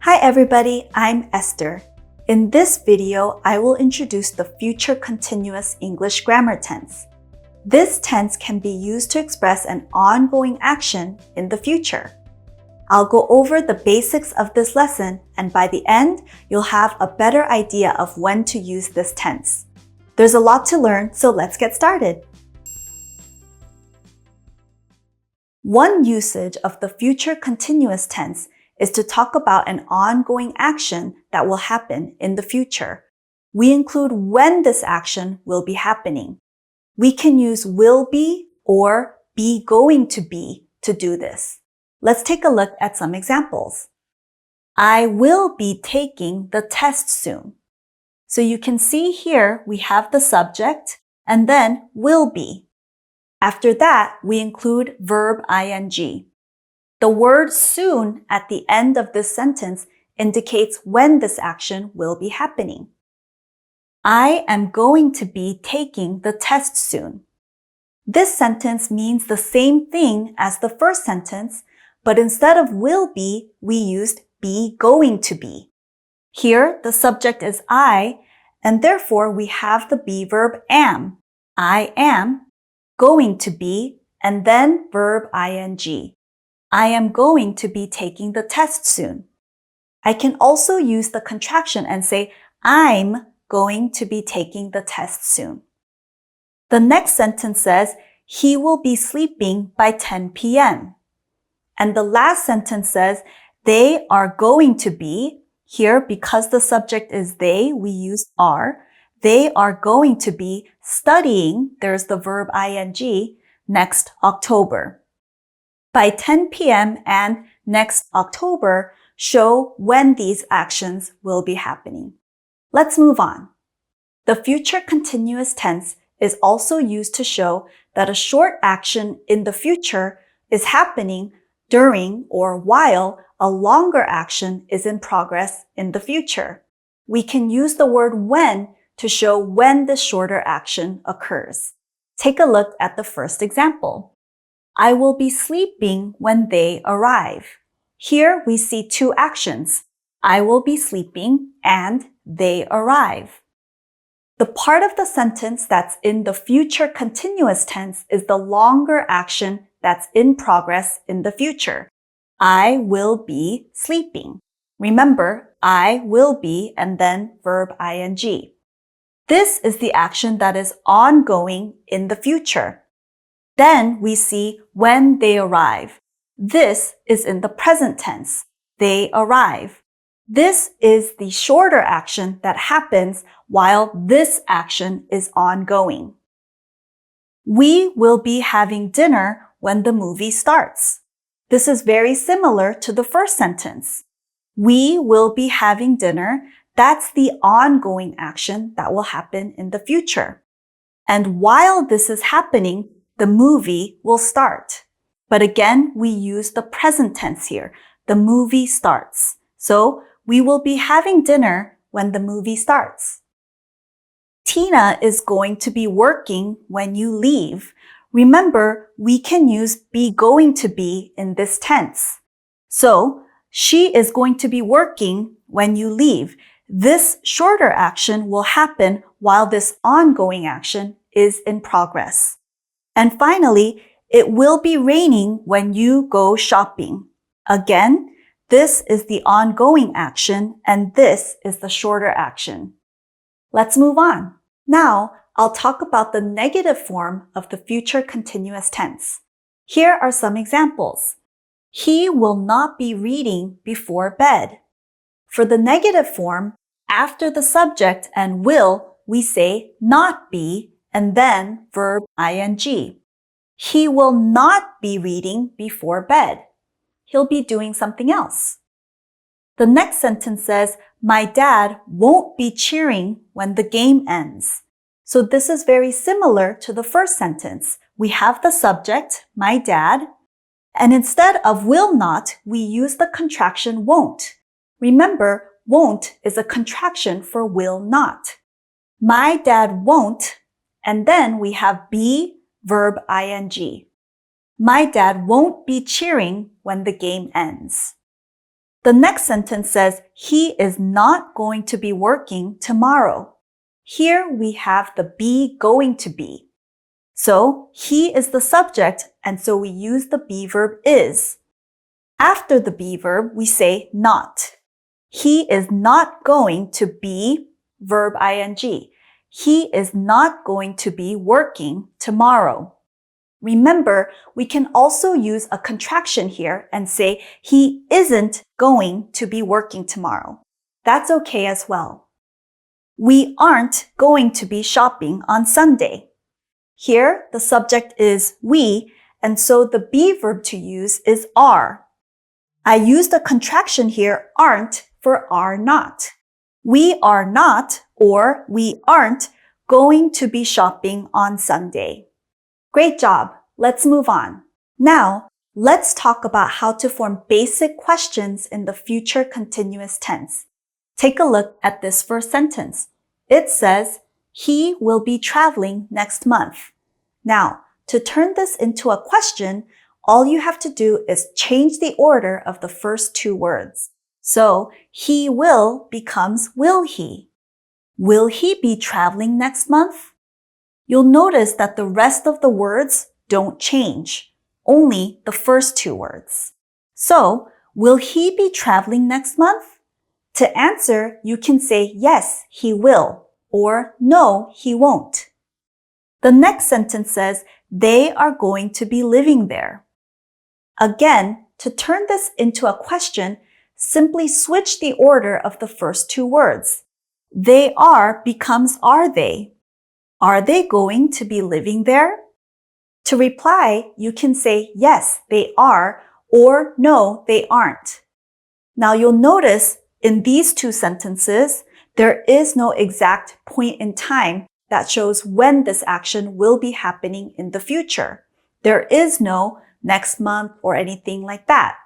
Hi everybody, I'm Esther. In this video, I will introduce the future continuous English grammar tense. This tense can be used to express an ongoing action in the future. I'll go over the basics of this lesson, and by the end, you'll have a better idea of when to use this tense. There's a lot to learn, so let's get started. One usage of the future continuous tense is to talk about an ongoing action that will happen in the future. We include when this action will be happening. We can use will be or be going to be to do this. Let's take a look at some examples. I will be taking the test soon. So you can see here we have the subject and then will be. After that, we include verb ing. The word soon at the end of this sentence indicates when this action will be happening. I am going to be taking the test soon. This sentence means the same thing as the first sentence, but instead of will be, we used be going to be. Here, the subject is I, and therefore we have the be verb am. I am going to be, and then verb ing. I am going to be taking the test soon. I can also use the contraction and say, I'm going to be taking the test soon. The next sentence says, he will be sleeping by 10 p.m. And the last sentence says, they are going to be, here because the subject is they, we use are. They are going to be studying, there's the verb ing, next October. By 10 p.m. and next October show when these actions will be happening. Let's move on. The future continuous tense is also used to show that a short action in the future is happening during or while a longer action is in progress in the future. We can use the word when to show when the shorter action occurs. Take a look at the first example. I will be sleeping when they arrive. Here we see two actions. I will be sleeping and they arrive. The part of the sentence that's in the future continuous tense is the longer action that's in progress in the future. I will be sleeping. Remember, I will be and then verb ing. This is the action that is ongoing in the future. Then we see when they arrive. This is in the present tense. They arrive. This is the shorter action that happens while this action is ongoing. We will be having dinner when the movie starts. This is very similar to the first sentence. We will be having dinner. That's the ongoing action that will happen in the future. And while this is happening, the movie will start. But again, we use the present tense here. The movie starts. So we will be having dinner when the movie starts. Tina is going to be working when you leave. Remember, we can use be going to be in this tense. So she is going to be working when you leave. This shorter action will happen while this ongoing action is in progress. And finally, it will be raining when you go shopping. Again, this is the ongoing action and this is the shorter action. Let's move on. Now, I'll talk about the negative form of the future continuous tense. Here are some examples. He will not be reading before bed. For the negative form, after the subject and will, we say not be and then verb ing. He will not be reading before bed. He'll be doing something else. The next sentence says, my dad won't be cheering when the game ends. So this is very similar to the first sentence. We have the subject, my dad, and instead of will not, we use the contraction won't. Remember, won't is a contraction for will not. My dad won't, and then we have be, verb ing. My dad won't be cheering when the game ends. The next sentence says, he is not going to be working tomorrow. Here we have the be going to be. So he is the subject, and so we use the be verb is. After the be verb, we say not. He is not going to be verb ing. He is not going to be working tomorrow. Remember, we can also use a contraction here and say he isn't going to be working tomorrow. That's okay as well. We aren't going to be shopping on Sunday. Here, the subject is we, and so the be verb to use is are. I used a contraction here, aren't, for are not. We are not, or we aren't, going to be shopping on Sunday. Great job. Let's move on. Now, let's talk about how to form basic questions in the future continuous tense. Take a look at this first sentence. It says, he will be traveling next month. Now, to turn this into a question, all you have to do is change the order of the first two words. So, he will becomes will he. Will he be traveling next month? You'll notice that the rest of the words don't change, only the first two words. So, will he be traveling next month? To answer, you can say yes, he will, or no, he won't. The next sentence says, they are going to be living there. Again, to turn this into a question, simply switch the order of the first two words. They are becomes are they. Are they going to be living there? To reply, you can say yes, they are, or no, they aren't. Now you'll notice in these two sentences, there is no exact point in time that shows when this action will be happening in the future. There is no next month or anything like that.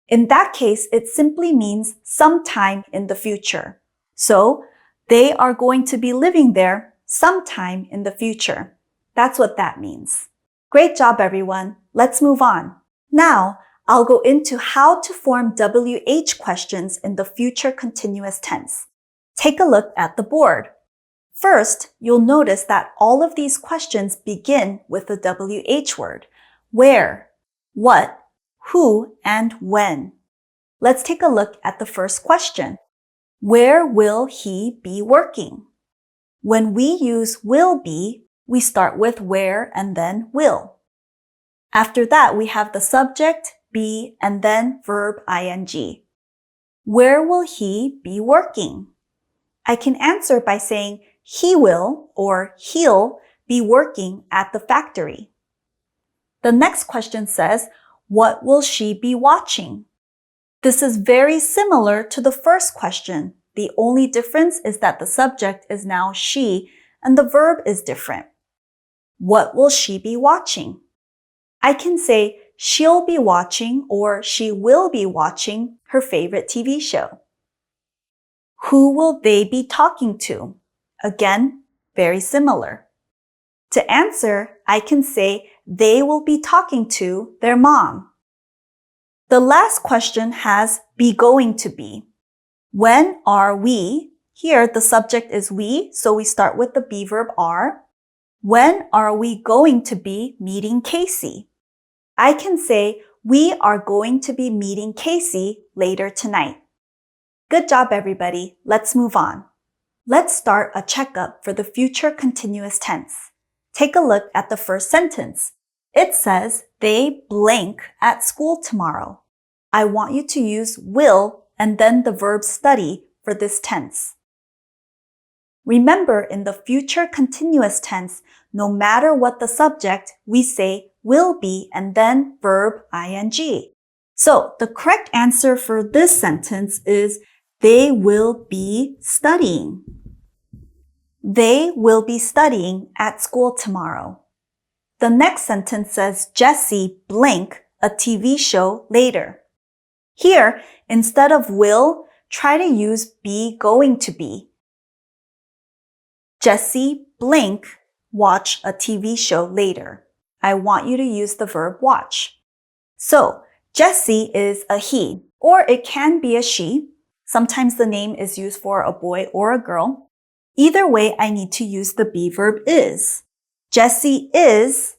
In that case, it simply means sometime in the future. So, they are going to be living there sometime in the future. That's what that means. Great job, everyone. Let's move on. Now, I'll go into how to form WH questions in the future continuous tense. Take a look at the board. First, you'll notice that all of these questions begin with the WH word. Where, what, who, and when. Let's take a look at the first question. Where will he be working? When we use will be, we start with where and then will. After that, we have the subject, be, and then verb ing. Where will he be working? I can answer by saying he will or he'll be working at the factory. The next question says, what will she be watching? This is very similar to the first question. The only difference is that the subject is now she and the verb is different. What will she be watching? I can say she'll be watching or she will be watching her favorite TV show. Who will they be talking to? Again, very similar. To answer, I can say they will be talking to their mom. The last question has be going to be. When are we? Here, the subject is we, so we start with the be verb are. When are we going to be meeting Casey? I can say we are going to be meeting Casey later tonight. Good job, everybody. Let's move on. Let's start a checkup for the future continuous tense. Take a look at the first sentence. It says they blank at school tomorrow. I want you to use will and then the verb study for this tense. Remember, in the future continuous tense, no matter what the subject, we say will be and then verb ing. So the correct answer for this sentence is they will be studying. They will be studying at school tomorrow. The next sentence says Jessie blank a TV show later. Here, instead of will, try to use be going to be. Jessie blank watch a TV show later. I want you to use the verb watch. So, Jesse is a he, or it can be a she. Sometimes the name is used for a boy or a girl. Either way, I need to use the be verb is. Jesse is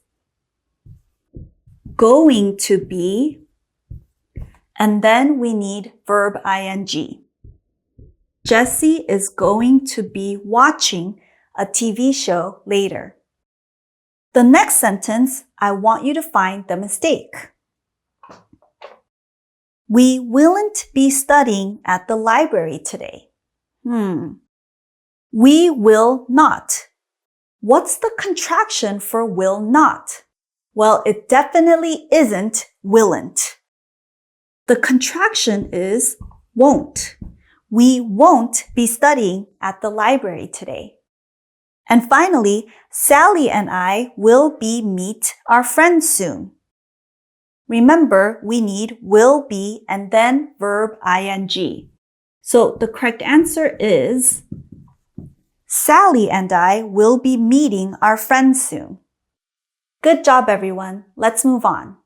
going to be, and then we need verb ing. Jesse is going to be watching a TV show later. The next sentence, I want you to find the mistake. We willn't be studying at the library today. We will not. What's the contraction for will not? Well, it definitely isn't willn't. The contraction is won't. We won't be studying at the library today. And finally, Sally and I will be meet our friends soon. Remember, we need will be and then verb ing. So the correct answer is Sally and I will be meeting our friends soon. Good job, everyone. Let's move on.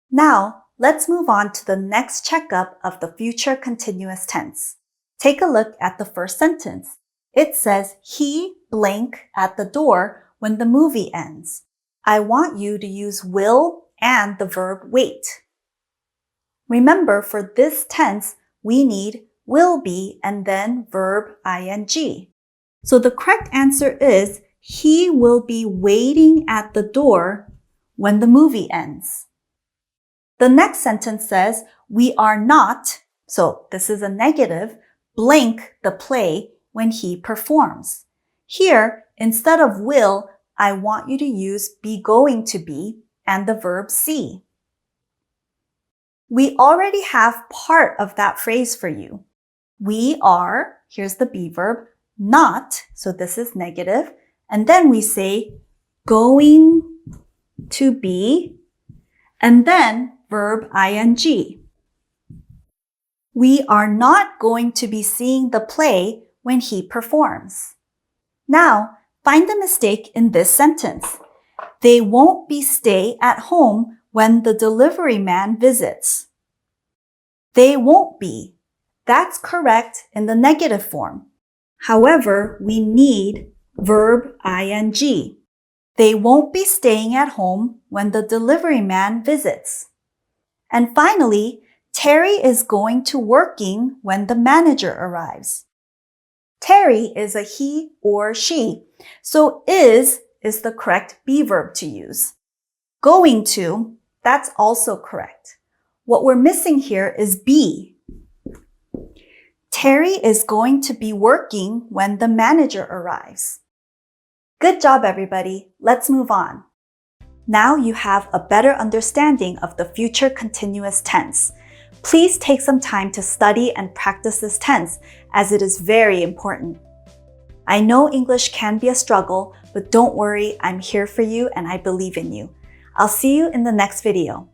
Now, let's move on to the next checkup of the future continuous tense. Take a look at the first sentence. It says, he blank at the door when the movie ends. I want you to use will and the verb wait. Remember, for this tense, we need will be and then verb ing. So the correct answer is, he will be waiting at the door when the movie ends. The next sentence says, we are not, so this is a negative, blank the play when he performs. Here, instead of will, I want you to use be going to be and the verb see. We already have part of that phrase for you. We are, here's the be verb, not, so this is negative, and then we say going to be, and then verb ing. We are not going to be seeing the play when he performs. Now, find the mistake in this sentence. They won't be stay at home when the delivery man visits. They won't be. That's correct in the negative form. However, we need verb ing. They won't be staying at home when the delivery man visits. And finally, Terry is going to working when the manager arrives. Terry is a he or she, so is the correct be verb to use. Going to, that's also correct. What we're missing here is be. Terry is going to be working when the manager arrives. Good job, everybody. Let's move on. Now you have a better understanding of the future continuous tense. Please take some time to study and practice this tense as it is very important. I know English can be a struggle, but don't worry, I'm here for you and I believe in you. I'll see you in the next video.